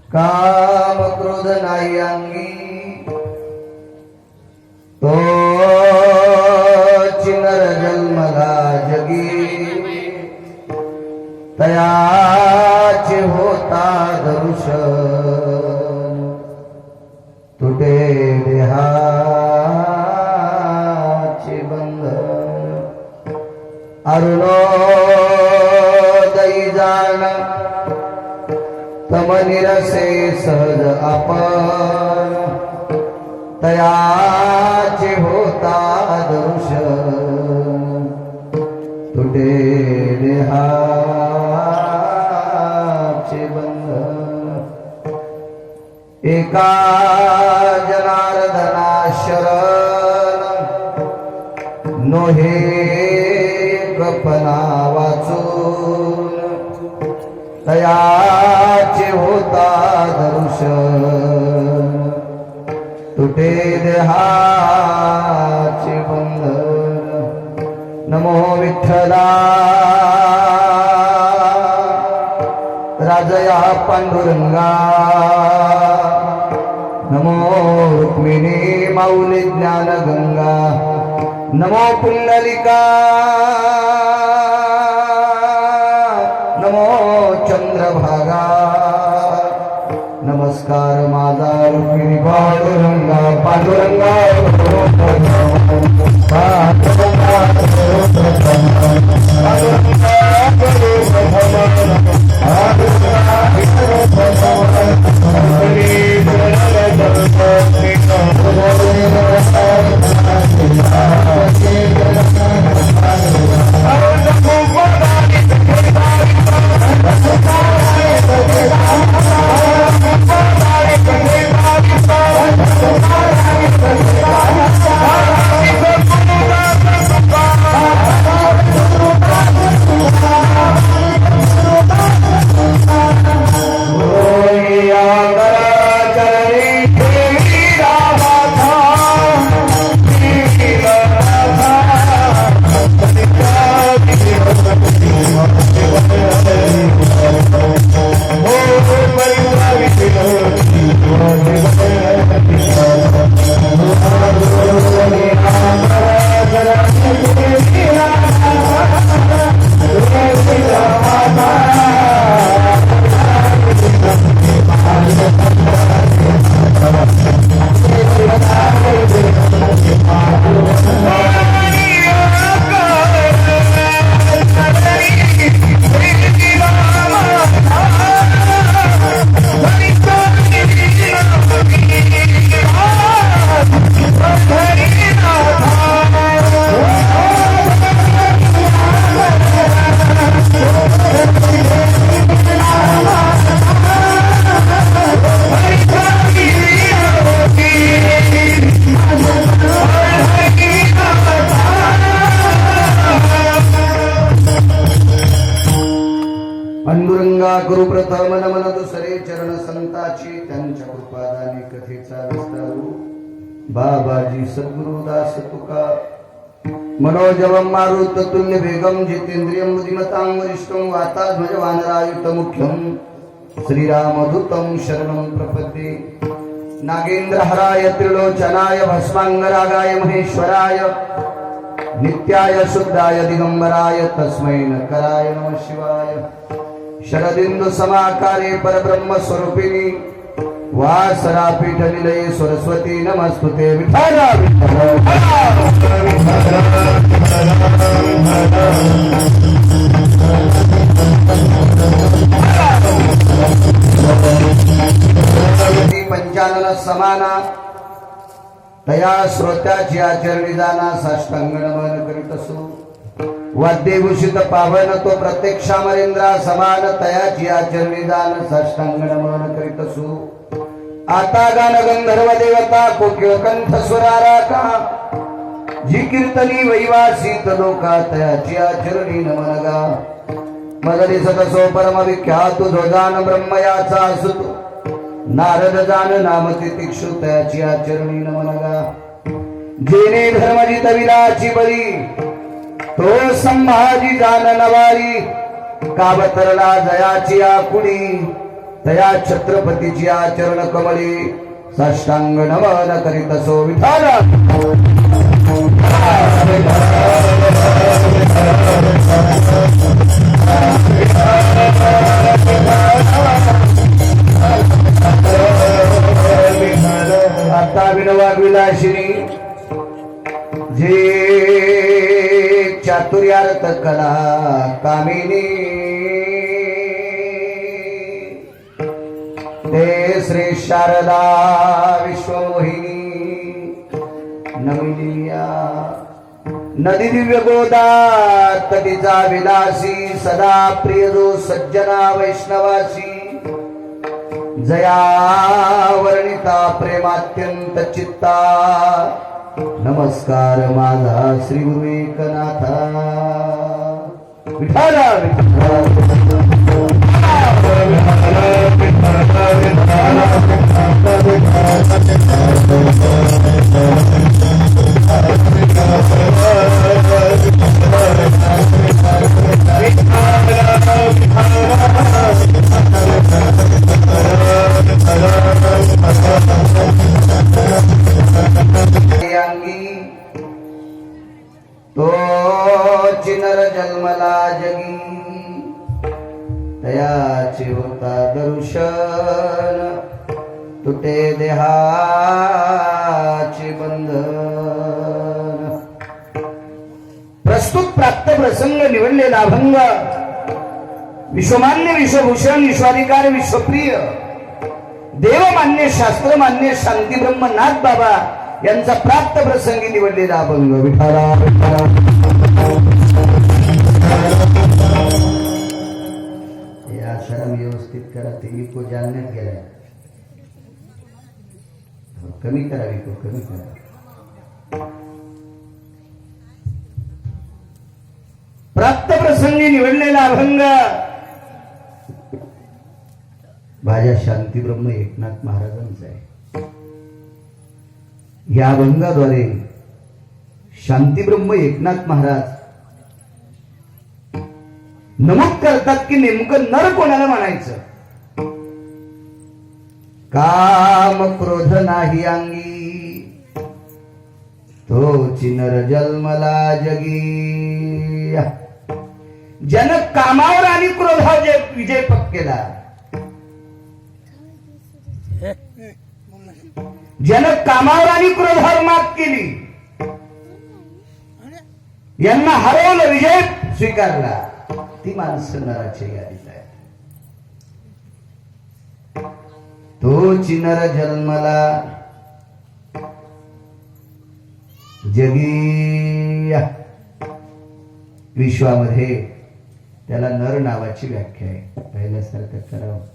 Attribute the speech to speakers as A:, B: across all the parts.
A: काम क्रोध नाही अंगी तो चिनर जन्मला जगी तयाचे होता दर्शन तुटे देहाचे बंधन अरुणोदयी जाण तम निरसे सहज आपण तयाचे होता दर्शन तुटे देहाचे बंधन एका जनार्दना शरण नोहे कल्पना वाचून तयाचे होता दर्शन तुटे देहाचे बंधन नमो विठ्ठला राजया पांडुरंगा नमो रुक्मिणी माऊली ज्ञान गंगा नमो पुंडलिका नमो चंद्रभागा नमस्कार माझा रुक्मिणी पांडुरंगा पांडुरंगा गुरुप्रथम नमन दुसरे चरण संताची त्यांच्या कृपादानी कथेचा विस्तारू बाबाजी सद्गुरुदास तुका मनोजवम मारुत तुल्य वेगम जितेंद्रियम बुद्धिमतां वरिष्ठं वाताध्वज वानरायुत मुख्यं श्रीरामदूतं शरणं प्रपद्ये नागेंद्रहराय त्रिलोचनाय भस्मांगरागाय महेश्वराय नित्याय शुद्धाय दिगंबराय तस्मै नकराय नमः शिवाय शरदिंदु समाकारे परब्रह्म स्वरूपिणी वासरापीठ निलये सरस्वती नमस्तुते विठ्ठला पंचानन समाना तया श्रोत्याची आचरणी जाना साष्टांग नमन करीत असो वाद्यभूषित पावन तो प्रत्यक्ष अमरेंद्रा समान तयाची आचरणी दान साष्टांग नमन करीत असो आता गान गंधर्व देवता कोकिळ कंठ सुराराका जी कीर्तनी वैवासित लोका तयाची आचरणी नमन गा मदरी सतसो परम विख्यात ध्वजान ब्रह्मयाचा असुत नारद जान नाम तितिक्षु तयाची आचरणी नमन गा जेने धर्मजित विलाची बळी तो संभाजी जान नवारी काबतरला जयाची आकुडी तया छत्रपतीची आचरण कमळी साष्टांग नमन करीत असो विठाल. आता विनोबा विलासिनी जे चातुर्यार्थ कला कामिनी ते श्री शारदा विश्वमोहिनी नमिलिया नदी दिव्य गोदात तटीचा विलासी सदा प्रिय जो सज्जना वैष्णवासी जया वर्णिता प्रेमात्यंत चित्ता नमस्कार माझा श्री गुरु एकनाथा विठाला तो चिनर जन्मला जगी तयाचे होता दर्शन तुटे देहाचे बंधन. प्रस्तुत प्राप्त प्रसंग निवडलेला अभंग विश्वमान्य विश्वभूषण विश्वाधिकार विश्वप्रिय देवमान्य शास्त्रमान्य शांतीब्रह्म नाथ बाबा यांचा प्राप्त प्रसंगी निवडलेला अभंग विठाला विठाला. हे आश्रम व्यवस्थित करा. ते विको जालन्यात गेला कमी करा. विको कमी करा. प्राप्त प्रसंगी निवडलेला अभंग माझ्या शांतीब्रह्म एकनाथ महाराजांचा आहे. या अभंगाद्वारे शांतीब्रह्म एकनाथ महाराज नमूद करतात की नेमकं नर कोणाला म्हणायचं. काम क्रोध नाही अंगी तोची नर जन्मला जगी. जन कामावर आणि क्रोधावर विजय पक्केला. जन कामावर आणि क्रोधावर मात केली. यांना हरवलं विजय स्वीकारला. ती माणसं नराच्या यादीत आहेत. तोची नर जन्मला जगी. विश्वामध्ये त्याला नर नावाची व्याख्या आहे. पहिल्यासारखं करावं.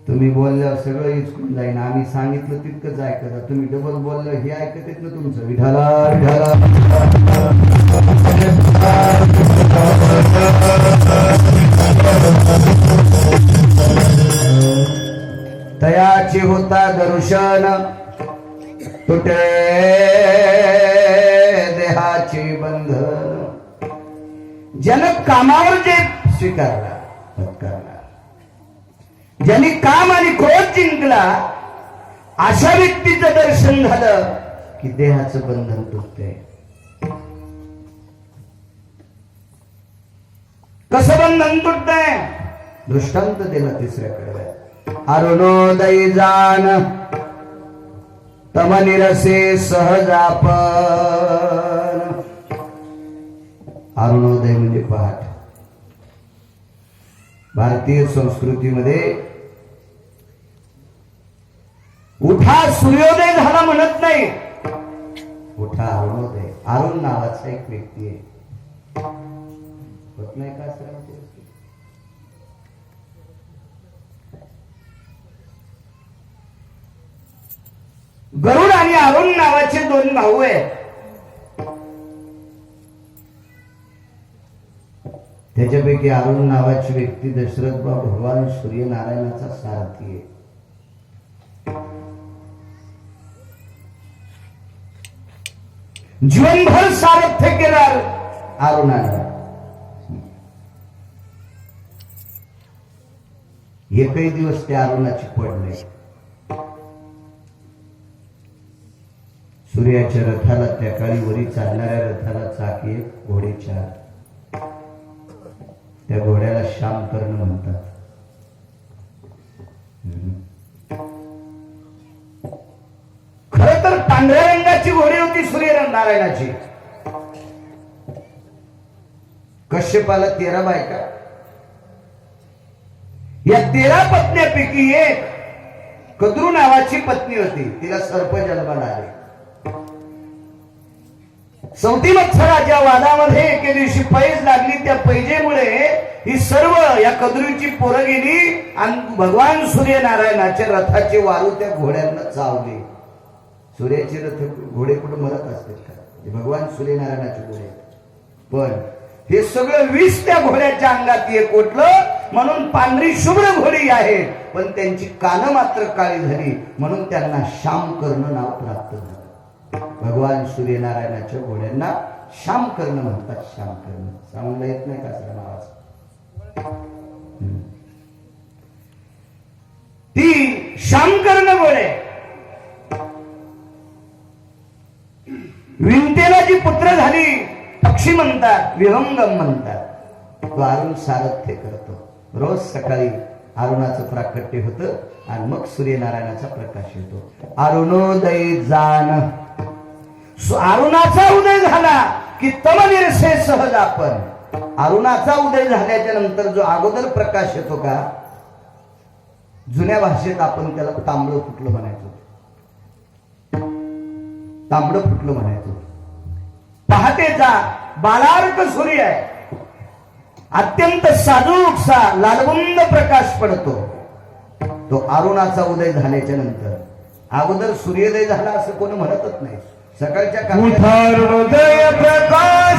A: तुम्ही बोलल्यावर सगळं इचकून जाईन. आम्ही सांगितलं तितकंच ऐकता. तुम्ही डबल बोललं हे ऐकत येत ना तुमचं. विठाला विठाला. तयाचे होता दर्शन तुटे देहाचे बंधन. जन कामावर जे स्वीकारला पत्करला. ज्यांनी काम आणि क्रोध जिंकला अशा व्यक्तीचं दर्शन झालं की देहाचं बंधन तुटतंय. कसं बंधन तुटतंय? दृष्टांत दिला तिसऱ्या कडव्यात. अरुणोदय जाण तमनिरसे सहजापन. अरुणोदय म्हणजे पहाट. भारतीय संस्कृतीमध्ये उठा सूर्योदय झाला म्हणत नाही. उठा अरुणोदय. अरुण नावाचा एक व्यक्ती आहे. होत नाही का सर? गरुड आणि अरुण नावाचे दोन भाऊ आहेत. त्याच्यापैकी अरुण नावाची व्यक्ती दशरथ भगवान सूर्यनारायणाचा सारथी आहे. जीवनभर सारथ्य केलं अरुणाने. एकही दिवस त्या अरुणाची पड नाही. सूर्याच्या रथाला त्या काळी वरी चालणाऱ्या रथाला चाक एक, घोडे चार. त्या घोड्याला श्याम कर्ण म्हणतात. खर तर पांढऱ्या रंगाची घोडी होती सूर्यनारायणाची. कश्यपाला 13 बायका. या 13 पत्न्यापैकी एक कद्रू नावाची पत्नी होती. तिला सर्प जन्माला आले. सौती मत्सराच्या वादामध्ये एके दिवशी पैज लागली. त्या पैजेमुळे ही सर्व या कद्रूची पोरं गेली आणि भगवान सूर्यनारायणाच्या रथाचे वारू त्या घोड्यांना चावले. सूर्याचे रथ घोडे कुठं मरत असतात का? भगवान सूर्यनारायणाचे घोडे. पण हे सगळं विष त्या घोड्याच्या अंगात एक ओटलं. म्हणून पांढरी शुभ्र घोडी आहे, पण त्यांची कानं मात्र काळी झाली. म्हणून त्यांना श्याम कर्ण नाव प्राप्त झालं. भगवान सूर्यनारायणाच्या घोड्यांना श्याम कर्ण म्हणतात. श्याम कर्ण सांगून येत नाही का सर नावाचं? ती श्याम कर्ण घोडे विंतेला जी पुत्र झाली पक्षी म्हणतात, विहंगम म्हणतात. तो अरुण सारथ्य करतो. रोज सकाळी अरुणाचं प्राकट्य होतं आणि मग सूर्यनारायणाचा प्रकाश येतो. अरुणोदय जान. अरुणाचा उदय झाला की तमनिरसे सहज आपण. अरुणाचा उदय झाल्याच्या नंतर जो अगोदर प्रकाश येतो का, जुन्या भाषेत आपण त्याला तांबडं फुटलं म्हणायचो. तांबडं फुटलं म्हणायचो. पहाटेचा बालार्क सूर्य आहे. अत्यंत साजूकसा लालबुंद प्रकाश पडतो. तो अरुणाचा उदय झाल्याच्या नंतर. अगोदर सूर्योदय झाला असं कोणी म्हणतच नाही. सकाळच्या
B: अरुणोदय प्रकाश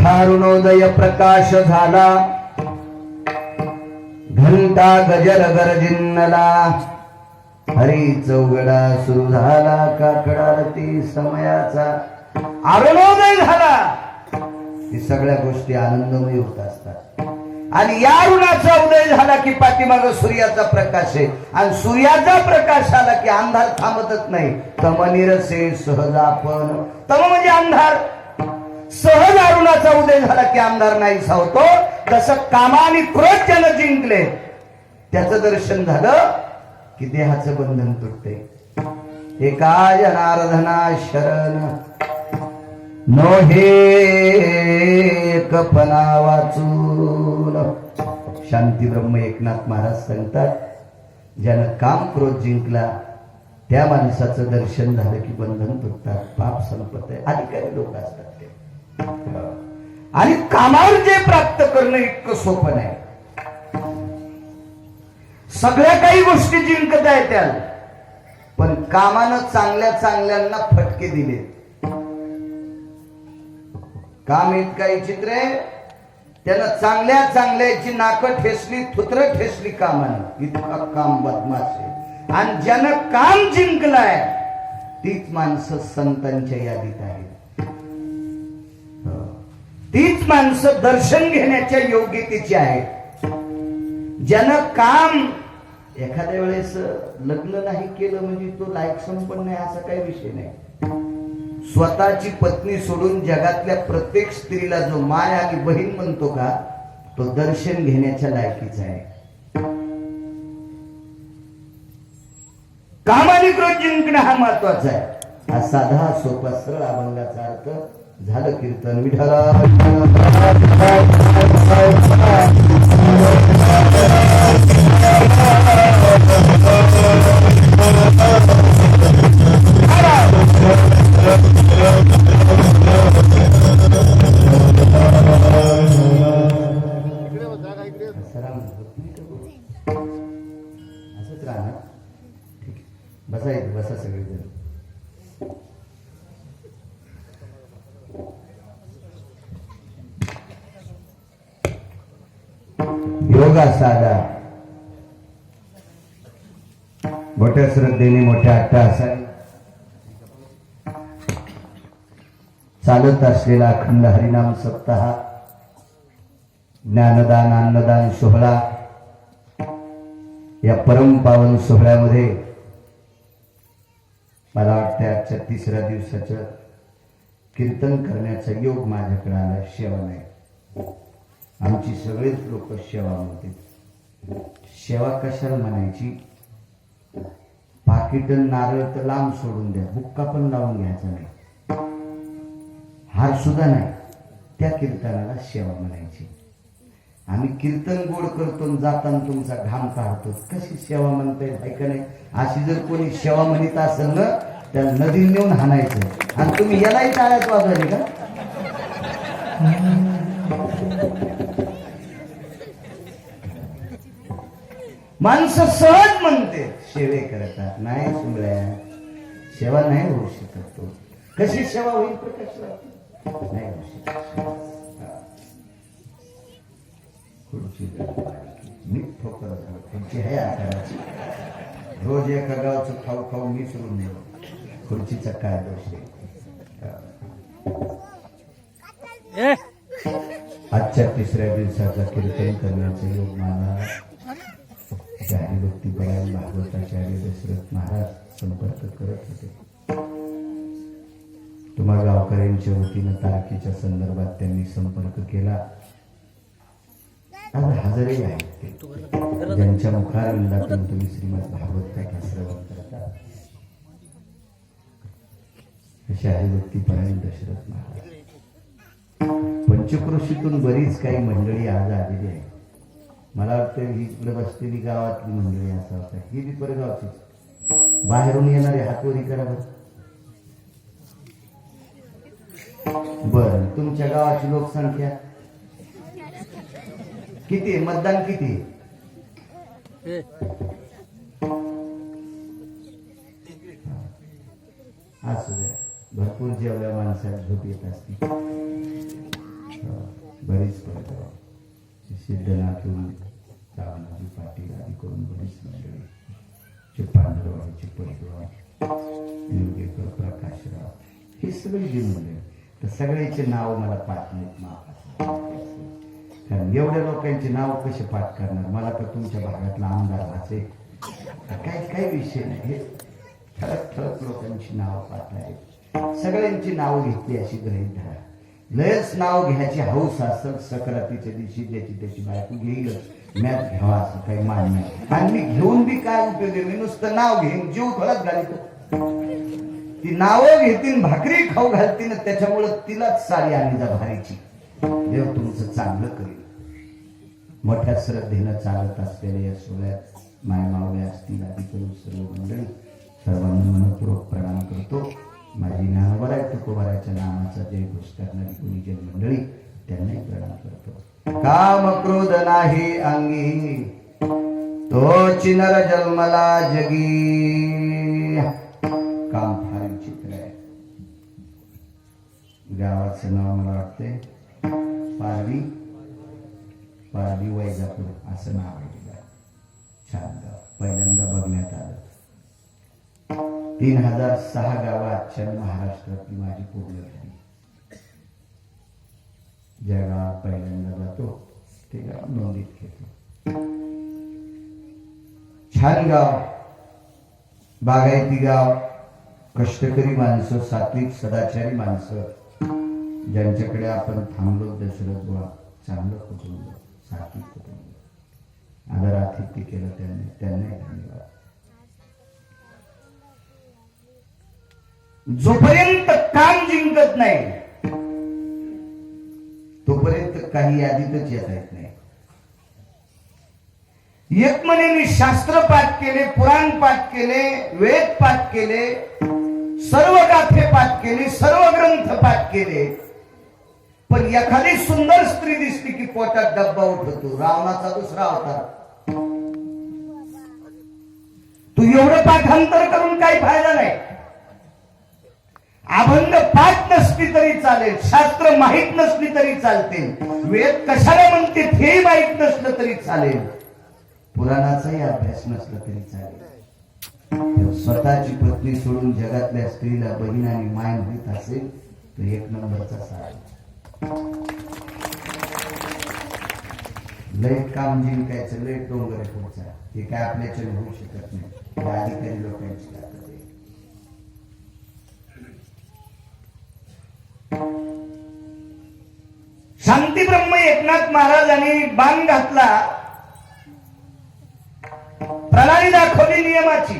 A: अरुणोदय प्रकाश झाला. घंटा गजर गरजिन्नला. हरी चौगडा सुरू झाला. काकडारती समयाचा. अरुणोदय झाला की सगळ्या गोष्टी आनंदमय होत असतात. आणि या अरुणाचा उदय झाला की पाठीमाग सूर्याचा प्रकाश आहे. आणि सूर्याचा प्रकाश आला की अंधार थांबतच नाही. तमनिरसे सहज आपण. तम म्हणजे अंधार. सहज अरुणाचा उदय झाला की अंधार नाही सावतो. जसं कामा आणि क्रोध ज्यानं जिंकले त्याचं दर्शन झालं की देहाचं बंधन तुटते. एका जनार्दना शरण नो हे कपना वाचून. शांती ब्रह्म एकनाथ महाराज सांगतात, ज्यानं काम क्रोध जिंकला त्या माणसाचं दर्शन झालं की बंधन तुटतात, पाप संपत आहे. अधिकारी लोक असतात ते. आणि कामावर जे प्राप्त करणं इतकं सोपं नाही. सगळ्या काही गोष्टी जिंकता येत्या, पण कामानं चांगल्या चांगल्यांना फटके दिले. काम इतकाही चित्र आहे, त्यानं चांगल्या चांगल्याची नाकं ठेसली, थुत्र ठेसली कामानं. इतका काम बदमाश आहे. आणि ज्यानं काम जिंकलाय तीच माणसं संतांच्या यादीत आहेत. तीच माणसं दर्शन घेण्याच्या योग्यतेची आहेत. ज्यानं काम एखाद्या वेळेस लग्न नाही केलं म्हणजे तो लायक संपन्न नाही असा काही विषय नाही. स्वतःची पत्नी सोडून जगातल्या प्रत्येक स्त्रीला जो माय आणि बहीण म्हणतो का, तो दर्शन घेण्याच्या लायकीचा आहे. काम आणि क्रोध जिंकणं हा महत्वाचा आहे. हा साधा सोपा सरळ अभंगाचा अर्थ झालं. कीर्तन विठ्ठला बसा सगळेजण. योगा साधा मोठ्या श्रद्धेने मोठ्या अट्टहासाने चालत असलेला अखंड हरिनाम सप्ताह, ज्ञानदान अन्नदान सोहळा, या परम पावन सोहळ्यामध्ये मला वाटतं आजच्या 3ऱ्या दिवसाचं कीर्तन करण्याचा योग माझ्याकडे आला. सेवा नाही, आमची सगळेच लोक सेवा म्हणते. सेवा कशाला म्हणायची? पाकिट नारळ तर लांब सोडून द्या, बुक्का पण लावून घ्यायचा नाही, हार सुद्धा नाही, त्या कीर्तनाला सेवा म्हणायची. आम्ही कीर्तन गोड करतो आणि जाताना तुमचा घाम काढतो, कशी सेवा म्हणता येईल? ऐका नाही, अशी जर कोणी सेवा म्हणत असेल ना त्याला नदीत नेऊन हाणायचं. आणि तुम्ही यालाही टाळ्यात वाजवली का? माणसं सहज म्हणते सेवे करतात. नाही सुमल्या, सेवा नाही होऊ शकत. तो कशी सेवा होईल? प्रकाश नाही होऊ शकत. खुर्ची नीट ठोकर झालं, खुर्ची आहे आकाराची. रोज एका गावचं खाऊ खाऊ मी सोडून गेलो. खुर्चीचा काय दोष आहे? आजच्या 3ऱ्या दिवसाचा कीर्तन करण्याचा योग मला हरिभक्तीपरायण भागवताचार्य दशरथ महाराज संपर्क करत होते. तुम्हा गावकऱ्यांच्या वतीनं तारखेच्या संदर्भात त्यांनी संपर्क केला. आज हजरही आहेत ते, ज्यांच्या मुखारविंदातून तुम्ही श्रीमद भागवत कथा श्रवण करता, असे हरिभक्तीपरायण दशरथ महाराज. पंचक्रोशीतून बरीच काही मंडळी आज आलेली आहे. मला वाटतं ही इकडे बसलेली गावातली मंडळी असं वाटतं. ही बी परगावची, बाहेरून येणारे हातवरी करा बर. तुमच्या गावाची लोकसंख्या किती आहे? मतदान किती आहे? असू द्या, भरपूर जेवढ्या माणसाला झोप येत असते. बरीच परगाव, सिद्धनाथून रावणाजी पाटील आदी करून बरीच मंडळी, पांढरवाडीचे परगाव, निलगेकर, प्रकाशराव, हे सगळे जे मंडळी, तर सगळ्याचे नाव मला पाठ नाहीत. माफ, कारण एवढ्या लोकांचे नाव कसे पाठ करणार? मला तर तुमच्या भागातला आमदार व्हायचे, काही विषय नाही. हे ठळक ठळक लोकांची नाव पाठ आहेत. सगळ्यांची नाव घेतली अशी गृहीत धरा. लयच नाव घ्यायची हौस असेल, सक्रातीच्या दिवशी ज्याची त्याची बायको घेईलच, मॅच घ्यावा असं काही मान नाही. आणि मी घेऊन बी काय उपयोग आहे? मी नुसतं नाव घेईन, जीव थोडाच घालतो. ती नावं घेतील, भाकरी खाऊ घालतील, त्याच्यामुळं तिलाच सारी आणि जा भारीची. देव तुमचं चांगलं करेल. मोठ्या श्रद्धेनं चालत असलेल्या या सोहळ्यात मायमावले असतील आदी करून सर्व मंडळी, सर्वांना मनपूर्वक प्रणाम करतो. माझी ज्ञानोबराय तुकोबाराच्या नामाचा जयघोष करणारी कोणी जन मंडळी, त्यांनाही प्रणाम करतो. काम क्रोध नाही अंगी, तो चिनर जन्मला जगी. काम फार विचित्र आहे. गावाचं नाव मला वाटते पारवी, पारवी वैजापूर असं नाव आहे. छान गाव, पहिल्यांदा बघण्यात आलं. 3006 गावं आजच्या महाराष्ट्रातली माझी पूर्ण झाली. ज्या गावात पहिल्यांदा जातो ते गाव नोंदीत घेतो. छान गाव, बागायती गाव, कष्टकरी माणसं, सात्विक सदाचारी माणसं, ज्यांच्याकडे आपण थांबलो. दशरथ बुवा चांगलं कुटुंब, सात्विक कुटुंब, आदरातिथ्य केलं त्यांनी धन्यवाद. जोपर्यंत काम जिंकत नाही तोपर्यंत काही यादीतच येता येत नाही. एक म्हणे मी शास्त्र पाठ केले, पुराण पाठ केले, वेद पाठ केले, सर्व गाथे पाठ केली, सर्व ग्रंथ पाठ केले, पण एखादी सुंदर स्त्री दिसली की पोटात डब्बा उठतो. रावणाचा दुसरा अवतार. तू एवढं पाठांतर करून काही फायदा नाही. अभंग पाठ नसली तरी चालेल, शास्त्र माहित नसली तरी चालते, वेद कशाला म्हणते हे माहित नसलं तरी चालेल, पुराणाचाही अभ्यास नसला तरी चालेल. स्वतःची पत्नी सोडून जगातल्या स्त्रीला बहीण आणि माय माहित असेल तो एक नंबरचा सारा. लय काम जिंकायचं, लय डोंगर पुढचा, हे काय आपल्याच्याने होऊ शकत नाही. हे अधिकारी लोकांची ताकद आहे. शांतीब्रह्म एकनाथ महाराजांनी बाण घातला, प्रणाली दाखवली नियमाची.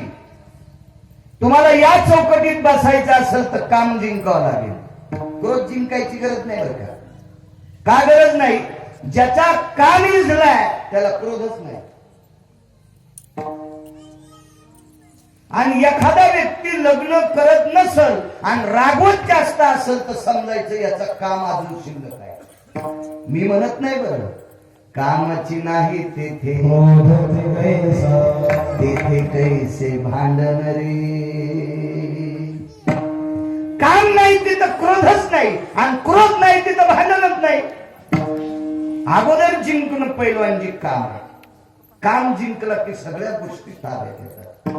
A: तुम्हाला या चौकटीत बसायचं असेल तर काम जिंकावं लागेल. क्रोध जिंकायची गरज नाही बरं का. का गरज नाही? ज्याचा काम इजलाय त्याला क्रोधच नाही. आणि एखादा व्यक्ती लग्न करत नसल आणि रागवत जास्त असेल तर समजायचं याचं काम अजून शिल्लक आहे. मी म्हणत नाही बरं, कामाची नाही तेथे तेथे कैसे भांडण रे. काम नाही तिथं क्रोधच नाही आणि क्रोध नाही तिथं भांडणच नाही. अगोदर जिंकणं पैलवानजी काम आहे. काम जिंकलं की सगळ्या गोष्टी ताब्यात येतात.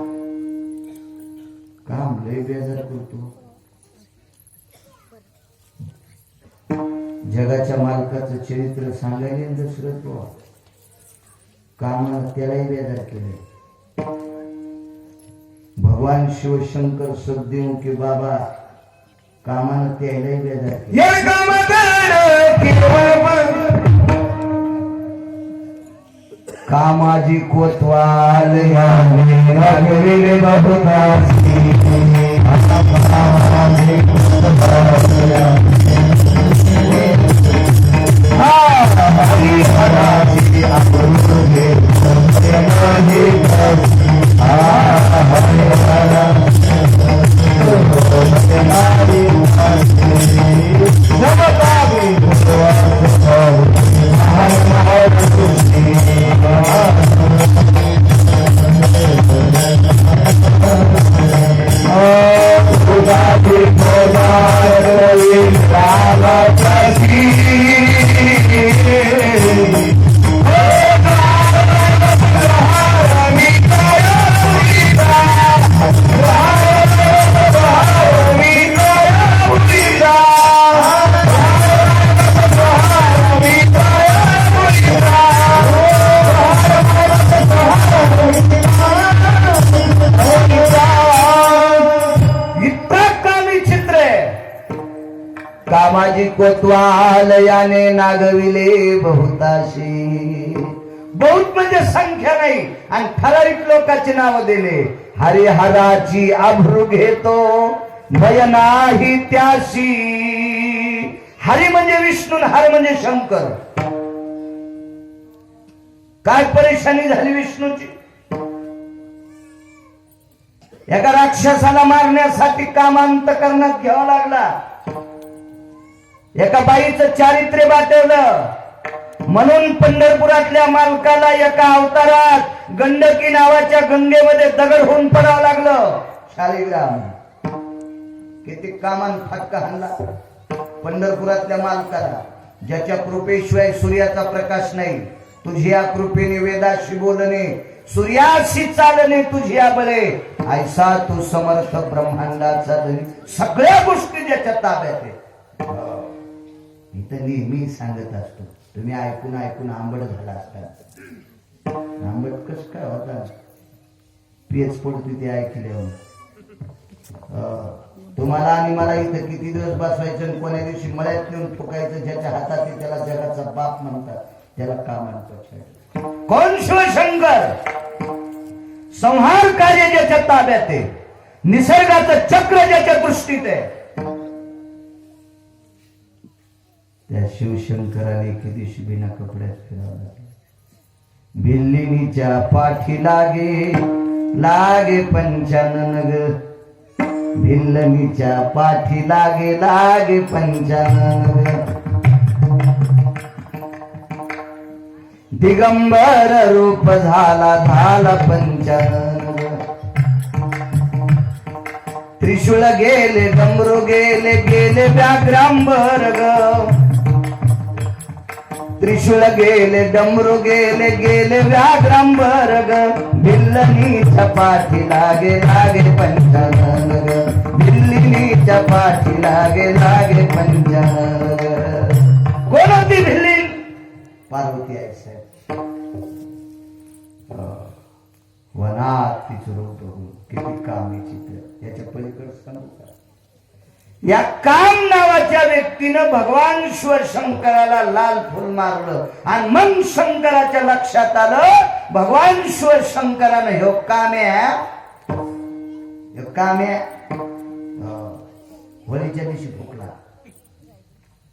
A: काम लय बेजार करतो. जगाच्या मालकाचं चरित्र सांगायला दुसरं तो कामाला त्यालाही बेजार केले. भगवान शिवशंकर सद्देव के बाबा कामानं त्यालाही बेजार कामाजी कोतवाल कामाजी कोतवाल याने नागविले बहुताशी. बहुत म्हणजे संख्या नाही आणि ठराविक लोकांची नाव दिले. हरिहराची आभरू घेतो भय नाही त्याशी. हरी म्हणजे विष्णू, हर म्हणजे शंकर. काय परेशानी झाली विष्णूची? एका राक्षसाला मारण्यासाठी कामांतकरणात घ्यावा लागला. एका बाईचं चारित्र्य बाटवलं म्हणून पंढरपुरातल्या मालकाला एका अवतारात गंडकी नावाच्या गंगेमध्ये दगड होऊन पडावं लागलं. शालिग्राम किती कामान फटका हाणला पंढरपुरातल्या मालकाला. ज्याच्या कृपेशिवाय सूर्याचा प्रकाश नाही, तुझ्या कृपेने वेदाशी बोलणे, सूर्याशी चालणे तुझ्या बळे. ऐसा तू समर्थ ब्रह्मांडाचा धनी. सगळ्या गोष्टी ज्याच्या ताब्यात आहे. इथं नेहमी सांगत असतो, तुम्ही ऐकून ऐकून आंबट झाला असता. आंबट कस काय होता? पेच पडते ते ऐकल्यावर. तुम्हाला आणि मला इथं किती दिवस बसवायचं, कोण्या दिवशी मळ्यात नेऊन फुकायचं. ज्याच्या हातात आहे त्याला जगाचा बाप म्हणतात, त्याला कामांचा. कोण? शिवशंकर. संहार कार्य ज्याच्या ताब्यात आहे, निसर्गाचं चक्र ज्याच्या दृष्टीत आहे, त्या शिवशंकराने एके दिवशी बिना कपड्यात फिरावं लागलं. भिल्लिनीच्या पाठी लागे लागे पंचानन ग. भिल्लनीच्या पाठी लागे लागे पंचानन ग. दिगंबर रूप झाला झाला पंचानन ग. त्रिशूळ गेले डमरू गेले गेले व्याघ्रांबर ग त्रिशूळ गेले डमरू गेले गेले व्याघ्रांबर ग भिल्लनीच्या पाठी लागे लागे पंचानन ग भिल्लिनीच्या पाठी लागे लागे पंचानन ग कोण होती भिल्ली पार्वती आई साहेब वनात तिचं रूप बघून किती कामी चित्र याच्या पलीकडे सांगू का या काम नावाच्या व्यक्तीनं भगवान शिव शंकराला लाल फुल मारलं आणि मग शंकराच्या लक्षात आलं भगवान शिव शंकरानं ह्यो काम्या होळीच्या दिवशी फुकला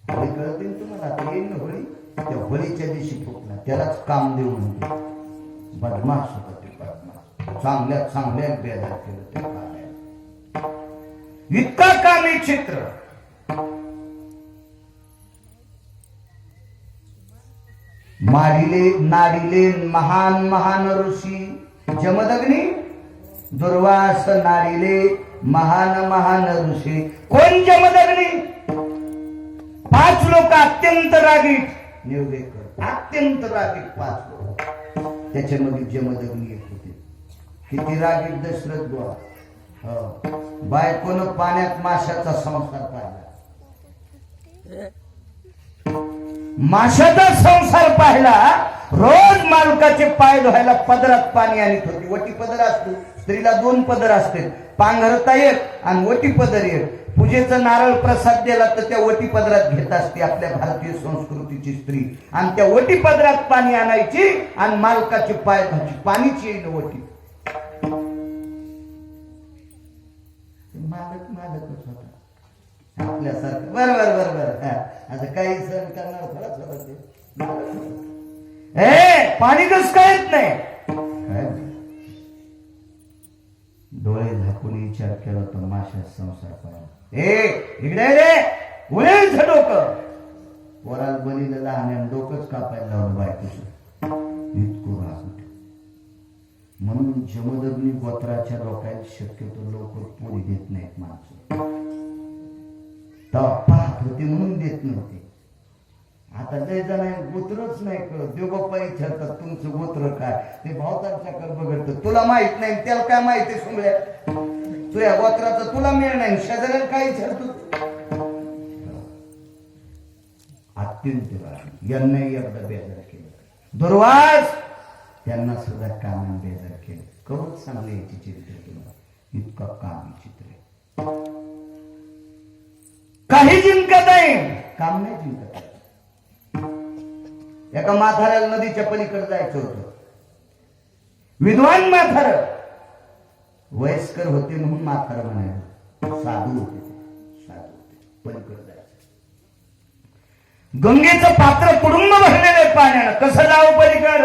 A: होळी कळते ना तुम्हाला आता येईल ना होळी त्या होळीच्या दिवशी फुकला त्यालाच काम देऊ म्हणते बदमाश होता ते बदमाश चांगल्या बेजार केलं ते काम्या इतका कामी चित्र माडिले नाडिले महान महान ऋषी जमदग्नी दुर्वास नाडिले महान महान ऋषी कोण जमदग्नी 5 लोक अत्यंत रागीट निवडेकर अत्यंत रागीट 5 लोक त्याच्यामध्ये जमदग्नी एक होते किती रागीट दशरथ बुवा बायकोनं पाण्यात माशाचा संसार पाहिला माशाचा संसार पाहिला रोज मालकाचे पाय धुवायला पदरात पाणी आणत होती वटी पदर असतो स्त्रीला 2 पदर असते पांघरता एक आणि वटी पदर एक पूजेचा नारळ प्रसाद दिला तर त्या वटी पदरात घेत असते आपल्या भारतीय संस्कृतीची स्त्री आणि त्या वटी पदरात पाणी आणायची आणि मालकाचे पाय धुवायची पाणीची येईल वटी मालकच होता आपल्यासारखं बरोबर आता काही सण करणार थोडाच होता ते पाणी कस कळत नाही डोळे झाकून विचार केला तर माशा संसार पाहिला इकडे रे उडेल डोकं वराल बनीला लहान डोकंच कापायला लावलं बायकोच इतकं राग म्हणून जमदग्नी गोत्राच्या लोकांना शक्यतो लोक पोळी देत नाहीत माणसं पाहत होते म्हणून देत नव्हते आता ते जण गोत्रच नाही कळत देवबाप्पा विचारतात तुमचं गोत्र काय ते भावतांच्याकडे बघत तुला माहित नाही त्याला काय माहिती सुमल्या तुझ्या गोत्राचं तुला मिळ नाही शेजाऱ्याला काय विचारतो अत्यंत यांनाही एकदा बेजार केलं दुर्वास त्यांना सुद्धा कामाने बेजार केलं कवच चांगले याची चित्र केलं इतकं काम चित्र काही जिंकत नाही काम नाही जिंकत एका म्हाताऱ्याला नदीच्या पलीकडे जायचं होतं विद्वान म्हातार वयस्कर होते म्हणून म्हातार म्हणायचं साधू होते पलीकडे जायचं गंगेचं पात्र कुडुंब भरलेलं पाण्यानं कसं जावं पलीकड